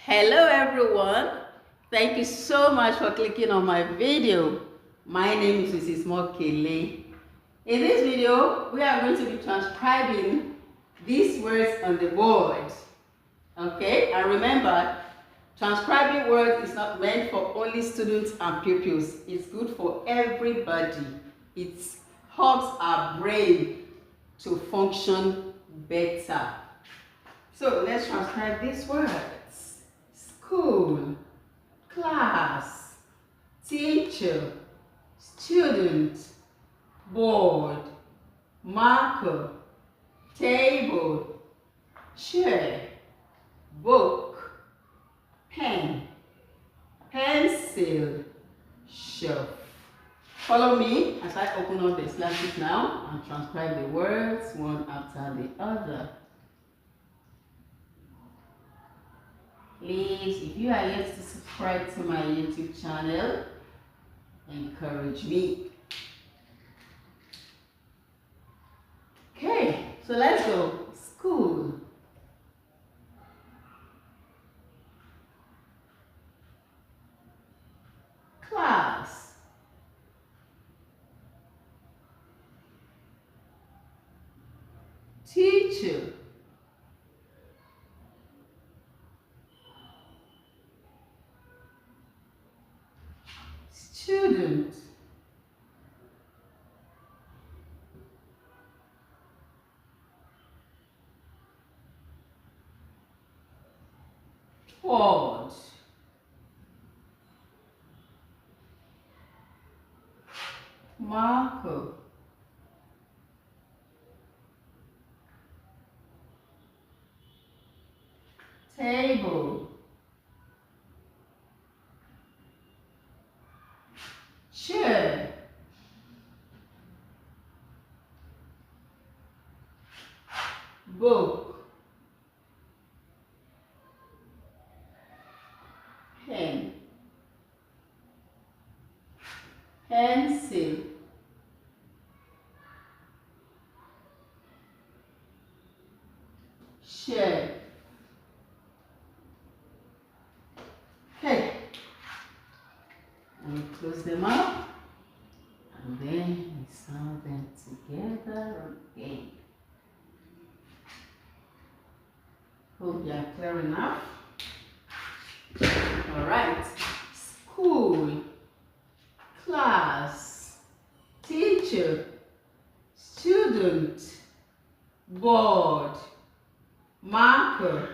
Hello everyone, thank you so much for clicking on my video. My name is Mrs. Mokele. In this video, we are going to be transcribing these words on the board. Okay, and remember, transcribing words is not meant for only students and pupils. It's good for everybody. It helps our brain to function better. So let's transcribe these words. School, class, teacher, student, board, marker, table, chair, book, pen, pencil, shelf. Follow me as I open up the slashes now and transcribe the words one after the other. Please, if you are yet to subscribe to my YouTube channel, encourage me. Okay, so let's go. School. Class. Teacher. Student. Board. Marker. Table. Chair. Book. Pen. Pencil. Shelf. Okay. And we close them up, and then we sew them together again. Hope you are clear enough. All right. School, class, teacher, student, board, marker,